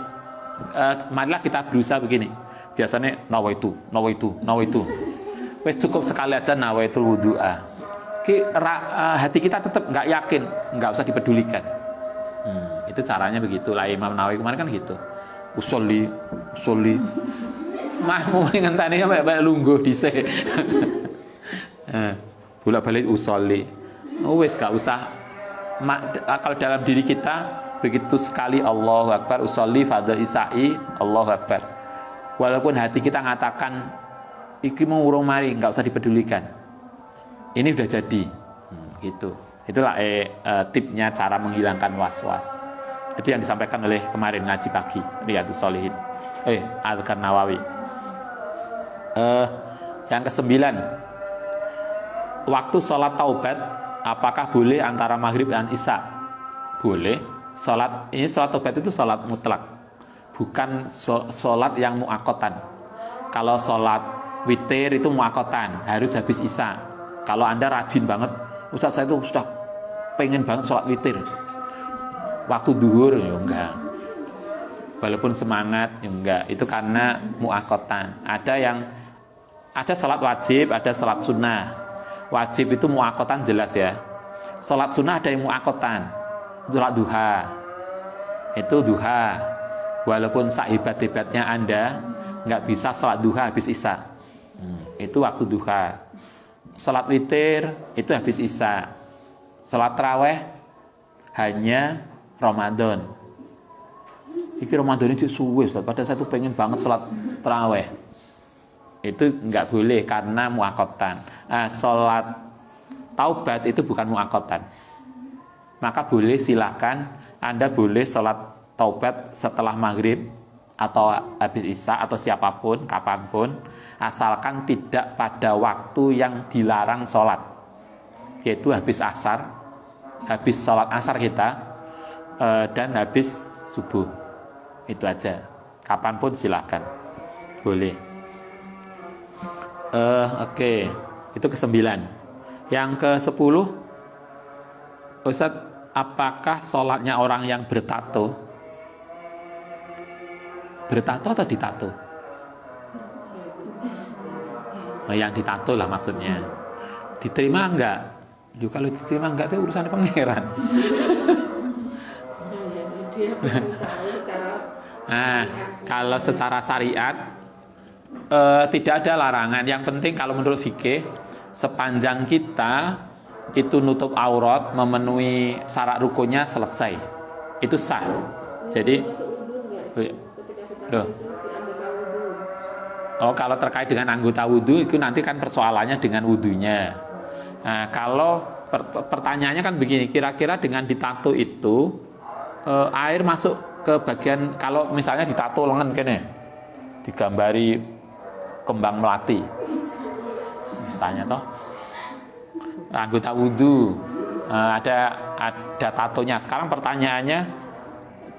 marilah kita berusaha begini. Biasanya nawaitu. Wes cukup sekali aja nawaitul wudu'a. Hati kita tetap nggak yakin, nggak usah dipedulikan. Itu caranya begitulah Imam Nawawi kemarin kan gitu. Usolli. Mah mau ngenteni sampai lungguh dhisik. Bolak-balik usolli. Wes gak usah. Kalau dalam diri kita begitu sekali Allahu Akbar, usolli fardhu isya'i, Allahu Akbar. Walaupun hati kita ngatakan iki mau urung mari, nggak usah dipedulikan. Ini udah jadi. Gitu. Itulah tipnya cara menghilangkan was-was. Itu yang disampaikan oleh kemarin ngaji pagi Riyadhus Shalihin. Al-Adhkar Nawawi. Yang ke-9, waktu sholat taubat apakah boleh antara maghrib dan isya? Boleh. Ini sholat taubat itu sholat mutlak, bukan sholat yang muakotan. Kalau sholat witir itu muakotan, harus habis isya. Kalau Anda rajin banget, Ustaz saya itu sudah pengen banget sholat witir, waktu duhur ya enggak, walaupun semangat ya enggak, itu karena muakotan. Ada sholat wajib, ada sholat sunnah. Wajib itu muakotan jelas ya. Sholat sunnah ada yang muakotan. Sholat duha, itu duha. Walaupun sehebat-hebatnya Anda nggak bisa sholat duha habis isya. Itu waktu duha. Sholat witir itu habis isya. Sholat taraweh hanya Ramadan. Iki Ramadan ini suwe, pada saya tuh pengen banget sholat taraweh. Itu nggak boleh karena muakotan. Sholat taubat itu bukan muakotan. Maka boleh, silakan Anda boleh sholat taubat setelah maghrib atau habis isya atau siapapun, kapanpun, asalkan tidak pada waktu yang dilarang sholat, yaitu habis asar, habis sholat asar kita, dan habis subuh. Itu aja. Kapanpun silakan, boleh. Oke. Itu ke-9. Yang ke-10, Ustaz, apakah sholatnya orang yang bertato atau ditato? Yang ditato lah maksudnya. Diterima enggak? Kalau diterima enggak itu urusan pangeran. Kalau secara syariat tidak ada larangan. Yang penting kalau menurut fikih, sepanjang kita itu nutup aurat, memenuhi syarat rukunnya selesai, itu sah. Jadi kalau terkait dengan anggota wudhu itu nanti kan persoalannya dengan wudhunya. Kalau pertanyaannya kan begini, kira-kira dengan ditato itu air masuk ke bagian, kalau misalnya ditato lengan kene, digambari kembang melati misalnya toh, anggota wudhu, ada tatonya. Sekarang pertanyaannya,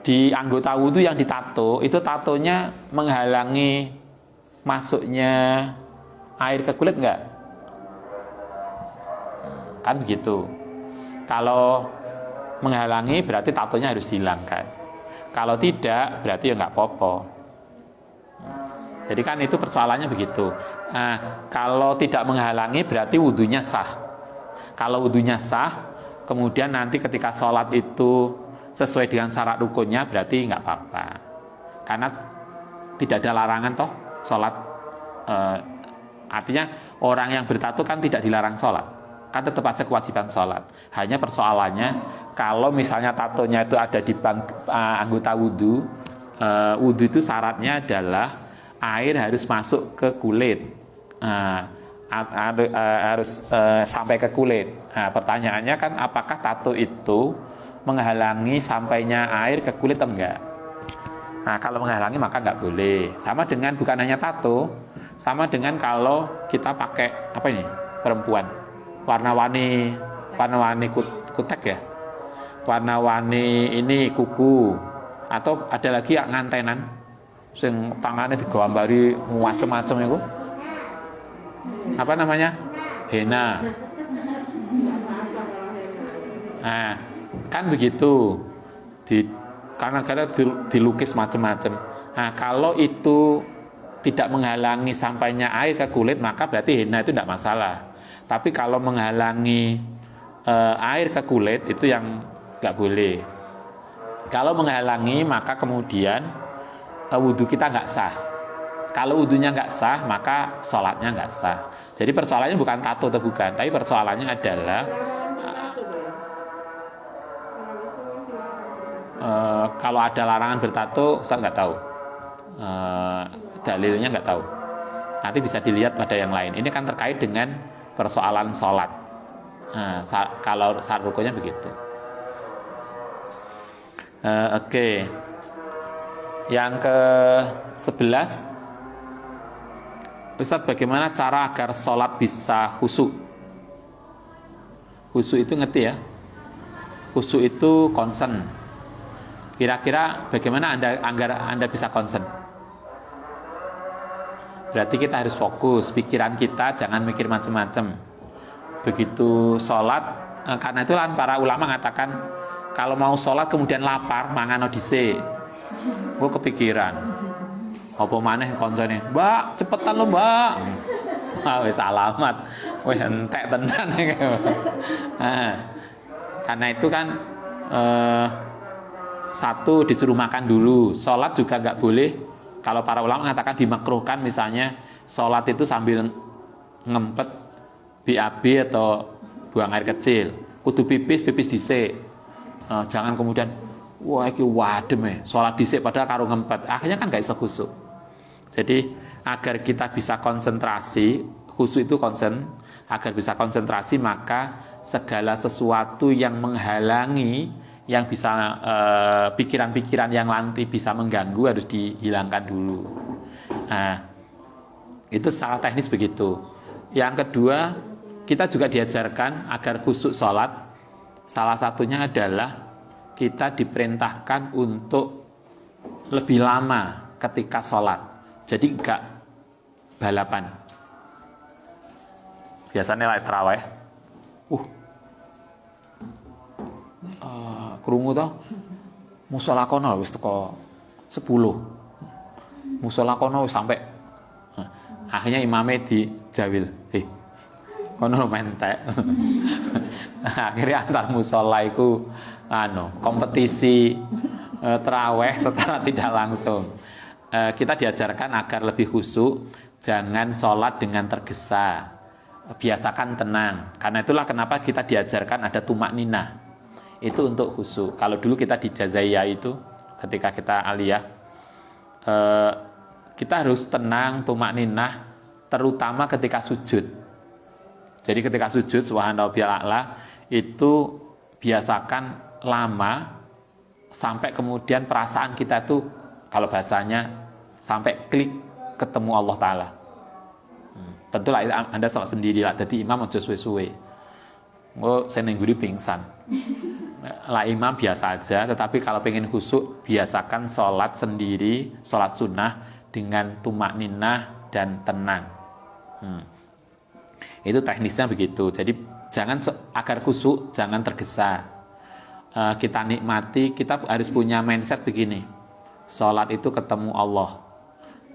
di anggota wudhu yang ditato itu tatonya menghalangi masuknya air ke kulit enggak? Kan begitu. Kalau menghalangi berarti tatonya harus dihilangkan. Kalau tidak berarti ya enggak apa-apa. Jadi kan itu persoalannya begitu. Kalau tidak menghalangi berarti wudhunya sah. Kalau wudhunya sah, kemudian nanti ketika sholat itu sesuai dengan syarat rukunnya, berarti nggak apa-apa. Karena tidak ada larangan toh sholat. Artinya orang yang bertato kan tidak dilarang sholat, kan tetap aja kewajiban sholat. Hanya persoalannya kalau misalnya tatonya itu ada di anggota wudhu, wudhu itu syaratnya adalah air harus masuk ke kulit, harus sampai ke kulit. Pertanyaannya kan, apakah tato itu menghalangi sampainya air ke kulit atau enggak? Kalau menghalangi maka enggak boleh. Sama dengan bukan hanya tato, sama dengan kalau kita pakai apa ini, perempuan warna-warni kutek ya. warna-warni ini kuku, atau ada lagi yang ngantenan sing tangannya digambari macam-macam itu. Apa namanya? Henna. Nah, kan begitu. Karena dilukis macam-macam. Nah, kalau itu tidak menghalangi sampainya air ke kulit, maka berarti henna itu tidak masalah. Tapi kalau menghalangi air ke kulit, itu yang nggak boleh. Kalau menghalangi, maka kemudian wudhu kita nggak sah. Kalau wudhunya nggak sah, maka sholatnya nggak sah. Jadi persoalannya bukan tato atau bukan, tapi persoalannya adalah kalau ada larangan bertato, Ustaz nggak tahu. Dalilnya nggak tahu. Nanti bisa dilihat pada yang lain. Ini kan terkait dengan persoalan sholat. Kalau syarat rukunnya begitu. Oke. Yang ke-11, Ustaz, bagaimana cara agar sholat bisa khusyuk? Khusyuk itu ngerti ya? Khusyuk itu concern. Kira-kira bagaimana Anda bisa concern? Berarti kita harus fokus, pikiran kita jangan mikir macam-macam. Begitu sholat, karena itu kan para ulama mengatakan kalau mau sholat kemudian lapar, mangan dhisik. Gue kepikiran. Apa maneh koncone? Mbak, cepetan lo, Mbak. Wis alamat. Wis entek tenan iki. Karena itu kan satu disuruh makan dulu. Sholat juga nggak boleh. Kalau para ulama mengatakan dimakruhkan, misalnya sholat itu sambil ngempet BAB atau buang air kecil. Kudu pipis dhisik. Jangan kemudian wah iki wadem sholat dhisik padahal karo ngempet. Akhirnya kan nggak bisa khusyuk. Jadi agar kita bisa konsentrasi, khusyuk itu konsen, agar bisa konsentrasi maka segala sesuatu yang menghalangi, yang bisa pikiran-pikiran yang nanti bisa mengganggu harus dihilangkan dulu. Nah, itu secara teknis begitu. Yang kedua, kita juga diajarkan agar khusyuk sholat. Salah satunya adalah kita diperintahkan untuk lebih lama ketika sholat. Jadi enggak balapan. Biasanya lah tarawih. Krungu toh musala kono wis teko 10. Musala kono wis sampai akhirnya imame dijawil. Kono mentek. Akhirnya antar musala iku kompetisi tarawih secara tidak langsung. Kita diajarkan agar lebih khusyuk, jangan sholat dengan tergesa. Biasakan tenang. Karena itulah kenapa kita diajarkan ada tumak ninah. Itu untuk khusyuk. Kalau dulu kita di Jazaiyah itu, ketika kita aliyah, kita harus tenang, tumak ninah, terutama ketika sujud. Jadi ketika sujud, subhanallah bi'ala, itu biasakan lama, sampai kemudian perasaan kita itu, kalau bahasanya, sampai klik ketemu Allah Ta'ala. Tentulah Anda salah sendiri lah, jadi imam aja suwe-suwe. Saya nengguri pingsan. Lah imam biasa aja, tetapi kalau pengen khusyuk, biasakan sholat sendiri, sholat sunnah dengan tumak ninah dan tenang. Itu teknisnya begitu. Jadi jangan agar khusyuk, jangan tergesa. Kita nikmati, kita harus punya mindset begini. Sholat itu ketemu Allah.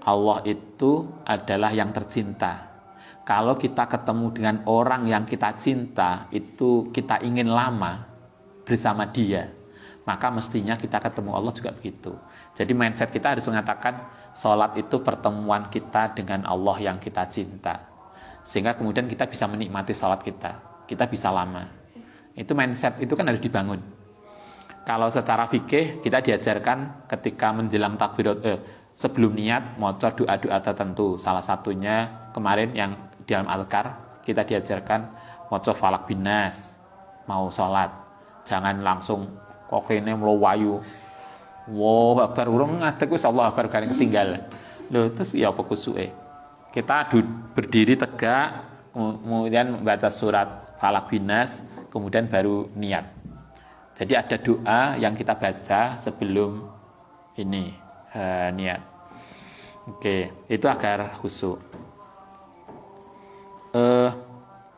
Allah itu adalah yang tercinta. Kalau kita ketemu dengan orang yang kita cinta, itu kita ingin lama bersama dia, maka mestinya kita ketemu Allah juga begitu. Jadi mindset kita harus mengatakan sholat itu pertemuan kita dengan Allah yang kita cinta, sehingga kemudian kita bisa menikmati sholat kita bisa lama. Itu mindset itu kan harus dibangun. Kalau secara fikih kita diajarkan ketika menjelang takbirat, sebelum niat maca doa-doa tertentu. Salah satunya kemarin yang di dalam Al-Qar kita diajarkan maca falak binas mau sholat. Jangan langsung kok kene mlowayu. Wow, akbar urung ngadeg wis Allah akbar kan ketinggalan. Lho, terus ya apa kusuke? Kita berdiri tegak, kemudian membaca surat Falaq bin Nas, kemudian baru niat. Jadi ada doa yang kita baca sebelum ini niat. Oke, itu agar khusyuk.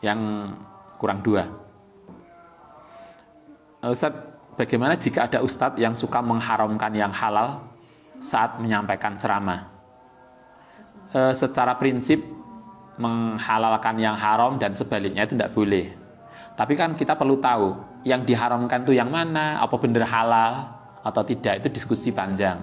Yang kurang 2. Ustaz, bagaimana jika ada ustadz yang suka mengharamkan yang halal saat menyampaikan ceramah? Secara prinsip menghalalkan yang haram dan sebaliknya itu tidak boleh. Tapi kan kita perlu tahu yang diharamkan itu yang mana, apa benar halal atau tidak, itu diskusi panjang.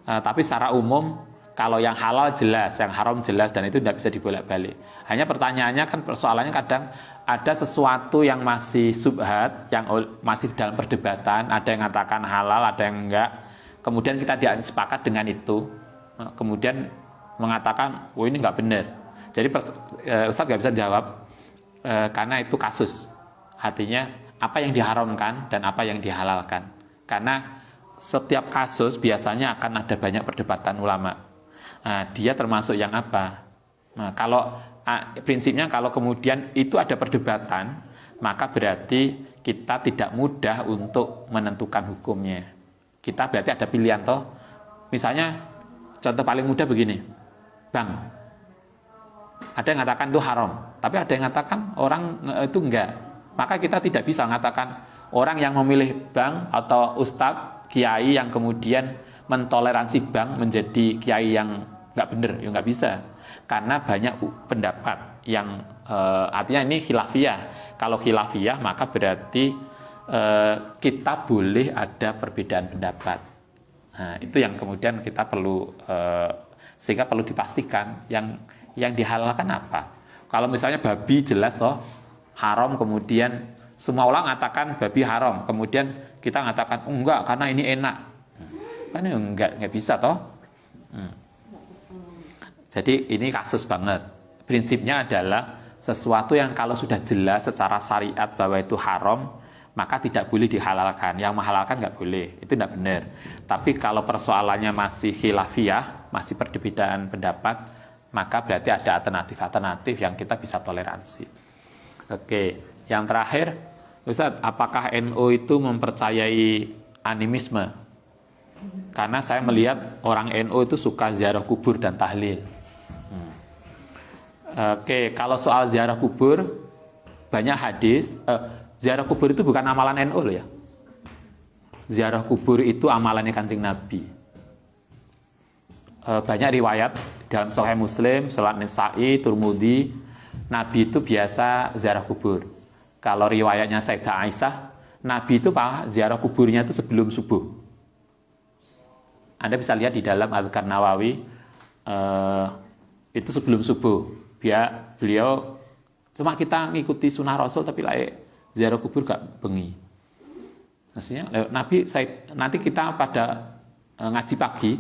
Tapi secara umum kalau yang halal jelas, yang haram jelas, dan itu tidak bisa dibolak-balik. Hanya pertanyaannya kan, persoalannya kadang ada sesuatu yang masih subhat, yang masih dalam perdebatan, ada yang mengatakan halal, ada yang enggak. Kemudian kita tidak sepakat dengan itu, kemudian mengatakan, oh ini enggak benar. Jadi Ustadz nggak bisa jawab karena itu kasus. Artinya apa yang diharamkan dan apa yang dihalalkan. Karena setiap kasus biasanya akan ada banyak perdebatan ulama. Dia termasuk yang apa? Nah, kalau prinsipnya kalau kemudian itu ada perdebatan, maka berarti kita tidak mudah untuk menentukan hukumnya. Kita berarti ada pilihan toh. Misalnya contoh paling mudah begini, Bang, ada yang mengatakan itu haram, tapi ada yang mengatakan orang itu enggak. Maka kita tidak bisa mengatakan orang yang memilih bank atau ustadz, kiai yang kemudian mentoleransi bank menjadi kiai yang nggak benar, ya nggak bisa. Karena banyak pendapat yang artinya ini khilafiyah. Kalau khilafiyah maka berarti kita boleh ada perbedaan pendapat. Nah, itu yang kemudian kita perlu sehingga perlu dipastikan yang dihalalkan apa. Kalau misalnya babi jelas loh haram, kemudian semua orang mengatakan babi haram, kemudian kita mengatakan enggak karena ini enak, kan enggak bisa toh. Jadi ini kasus banget. Prinsipnya adalah sesuatu yang kalau sudah jelas secara syariat bahwa itu haram, maka tidak boleh dihalalkan. Yang menghalalkan nggak boleh, itu tidak benar. Tapi kalau persoalannya masih khilafiyah, masih perbedaan pendapat, maka berarti ada alternatif-alternatif yang kita bisa toleransi. Oke, yang terakhir, Ustaz, apakah NU itu mempercayai animisme? Karena saya melihat orang NU itu suka ziarah kubur dan tahlil. Oke, kalau soal ziarah kubur, banyak hadis. Ziarah kubur itu bukan amalan NU loh ya. Ziarah kubur itu amalannya Kanjeng Nabi. Banyak riwayat dalam Sahih Muslim, Sunan Nasa'i, Tirmidzi, Nabi itu biasa ziarah kubur. Kalau riwayatnya Sayyidah Aisyah, Nabi itu ziarah kuburnya itu sebelum subuh. Anda bisa lihat di dalam Al-Adhkar Nawawi, itu sebelum subuh. Beliau cuma kita ngikuti sunnah Rasul tapi ziarah kubur gak bengi. Maksudnya Nabi nanti kita pada ngaji pagi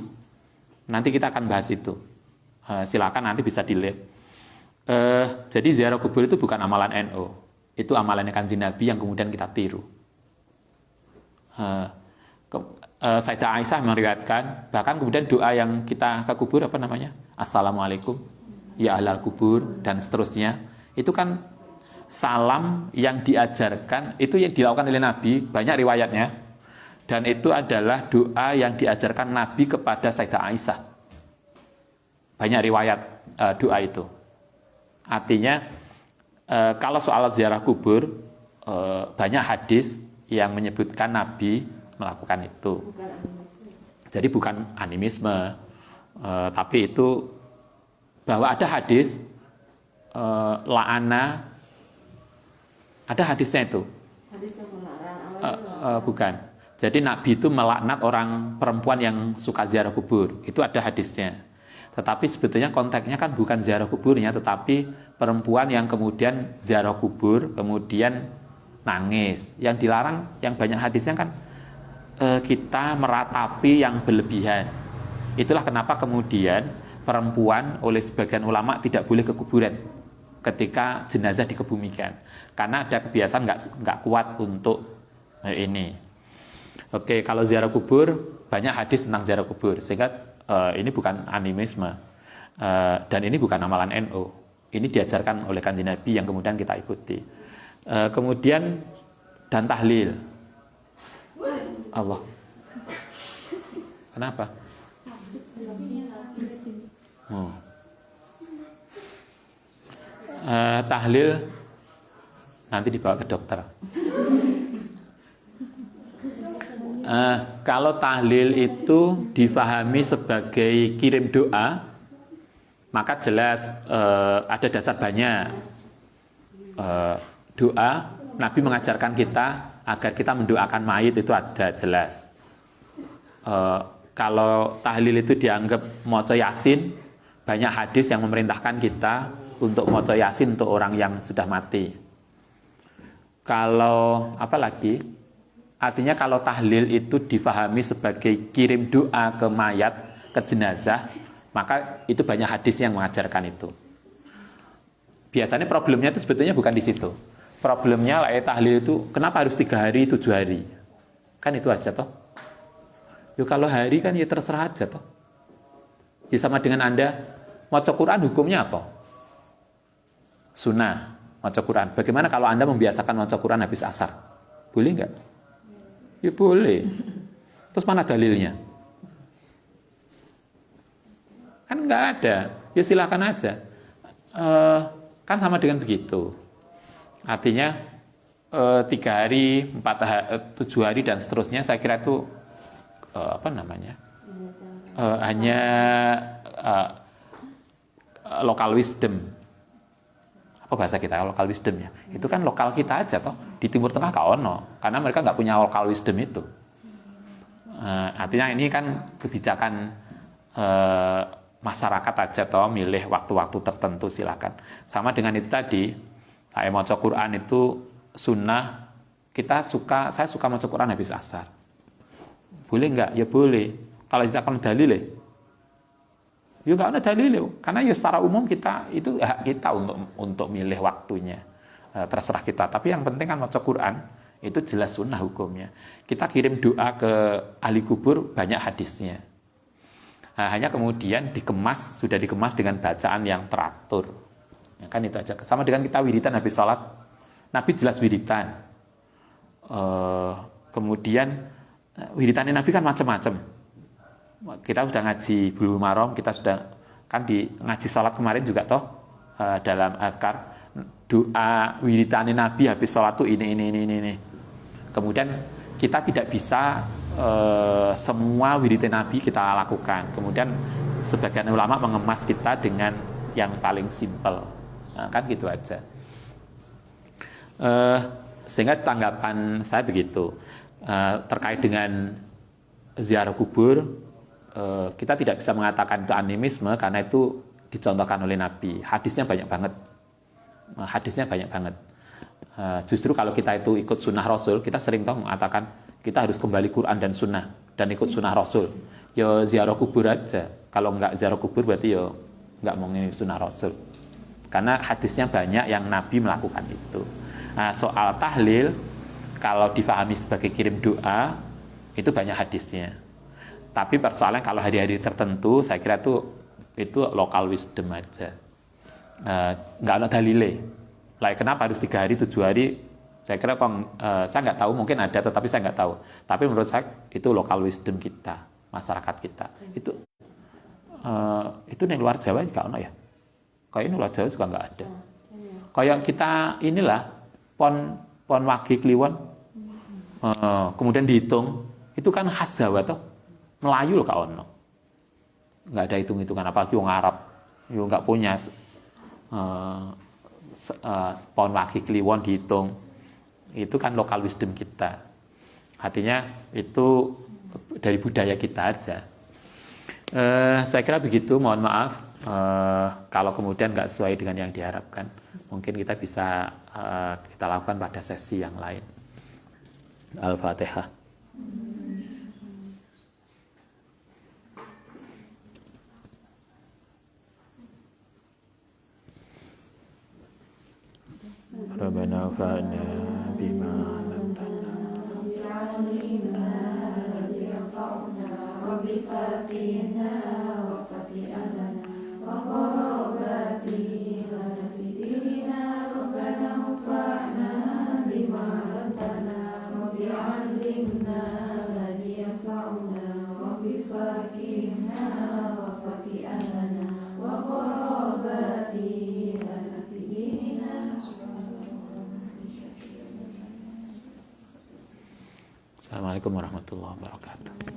nanti kita akan bahas itu. Silakan nanti bisa dilihat. Jadi ziarah kubur itu bukan amalan NU. Itu amalannya Kanjeng Nabi yang kemudian kita tiru. Sayyidah Aisyah meriwayatkan, bahkan kemudian doa yang kita ke kubur apa namanya? Assalamualaikum ya ahlal kubur dan seterusnya. Itu kan salam yang diajarkan, itu yang dilakukan oleh Nabi, banyak riwayatnya. Dan itu adalah doa yang diajarkan Nabi kepada Sayyidah Aisyah. Banyak riwayat doa itu. Artinya kalau soal ziarah kubur banyak hadis yang menyebutkan Nabi melakukan itu. Jadi bukan animisme, tapi itu bahwa ada hadis la'ana, ada hadisnya itu. Bukan. Jadi Nabi itu melaknat orang perempuan yang suka ziarah kubur. Itu ada hadisnya. Tetapi sebetulnya konteksnya kan bukan ziarah kuburnya, tetapi perempuan yang kemudian ziarah kubur, kemudian nangis. Yang dilarang, yang banyak hadisnya kan kita meratapi yang berlebihan. Itulah kenapa kemudian perempuan oleh sebagian ulama tidak boleh ke kuburan ketika jenazah dikebumikan. Karena ada kebiasaan nggak kuat untuk ini. Oke, kalau ziarah kubur, banyak hadis tentang ziarah kubur. Sehingga ini bukan animisme dan ini bukan amalan NU. Ini diajarkan oleh Kanjeng Nabi yang kemudian kita ikuti. Kemudian dan tahlil. Allah. Kenapa? Oh. Tahlil nanti dibawa ke dokter. Kalau tahlil itu difahami sebagai kirim doa, maka jelas ada dasar banyak. Doa, Nabi mengajarkan kita agar kita mendoakan mayit, itu ada jelas. Kalau tahlil itu dianggap maca yasin, banyak hadis yang memerintahkan kita untuk maca yasin untuk orang yang sudah mati. Kalau apa lagi? Artinya kalau tahlil itu difahami sebagai kirim doa ke mayat, ke jenazah, maka itu banyak hadis yang mengajarkan itu. Biasanya problemnya itu sebetulnya bukan di situ. Problemnya tahlil itu kenapa harus 3 hari, 7 hari? Kan itu aja toh. Yo kalau hari kan ya terserah aja toh. Ya sama dengan Anda maca Quran hukumnya apa? Sunnah, maca Quran. Bagaimana kalau Anda membiasakan maca Quran habis asar? Boleh nggak? Ya boleh. Terus mana dalilnya? Kan nggak ada. Ya silakan aja. Kan sama dengan begitu. Artinya 3 hari, 7 hari dan seterusnya, saya kira itu hanya local wisdom. Apa bahasa kita local wisdom ya? Itu kan lokal kita aja toh. Di Timur Tengah gak ono, karena mereka nggak punya local wisdom itu. Artinya ini kan kebijakan masyarakat aja toh, milih waktu-waktu tertentu silakan. Sama dengan itu tadi, maca Quran itu sunnah. Saya suka maca Quran habis asar. Boleh nggak? Ya boleh. Kalau kita akan dalil, ya nggak ada dalil. Karena ya secara umum kita itu hak kita untuk milih waktunya. Terserah kita. Tapi yang penting kan maca Quran itu jelas sunnah hukumnya. Kita kirim doa ke ahli kubur, banyak hadisnya. Hanya kemudian sudah dikemas dengan bacaan yang teratur. Ya, kan itu aja. Sama dengan kita wiridan habis sholat. Nabi jelas wiridan. Kemudian wiridannya Nabi kan macam-macam. Kita sudah ngaji Bulughul Maram, kita sudah kan di ngaji sholat kemarin juga toh, dalam azkar doa wiridannya Nabi habis sholat tuh ini. Kemudian kita tidak bisa semua wiridan Nabi kita lakukan. Kemudian sebagian ulama mengemas kita dengan yang paling simpel. Kan gitu aja. Sehingga tanggapan saya begitu. Terkait dengan ziarah kubur, kita tidak bisa mengatakan itu animisme karena itu dicontohkan oleh Nabi. Hadisnya banyak banget. Justru kalau kita itu ikut sunnah Rasul, kita sering tahu mengatakan kita harus kembali Quran dan sunnah dan ikut sunnah Rasul. Ya ziarah kubur aja. Kalau nggak ziarah kubur berarti ya nggak mau ngikutin sunnah Rasul. Karena hadisnya banyak yang Nabi melakukan itu. Nah, soal tahlil, kalau difahami sebagai kirim doa, itu banyak hadisnya. Tapi persoalan kalau hari-hari tertentu, saya kira itu local wisdom aja. Nggak ada dalile. Kenapa harus 3 hari, 7 hari? Saya kira saya nggak tahu, mungkin ada, tetapi saya nggak tahu. Tapi menurut saya itu local wisdom kita, masyarakat kita. Itu di luar Jawa nggak ada ya? Kayak ini luar Jawa juga nggak ada. Kayak kita inilah pon wage kliwon. Kemudian dihitung, itu kan khas Jawa toh. Melayu loh Kak Ono. Nggak ada hitung-hitungan, apalagi orang Arab. Yo nggak punya pohon wage kliwon dihitung. Itu kan lokal wisdom kita. Artinya itu dari budaya kita aja. Saya kira begitu, mohon maaf kalau kemudian nggak sesuai dengan yang diharapkan. Mungkin kita bisa kita lakukan pada sesi yang lain. Al-Fatihah. Rabbana fa'na bima 'allamtana wa bifatina wa fati'ana wa qarabati lana fidina Rabbana fa'na bima 'allamtana wa bi'allimna Assalamualaikum warahmatullahi wabarakatuh.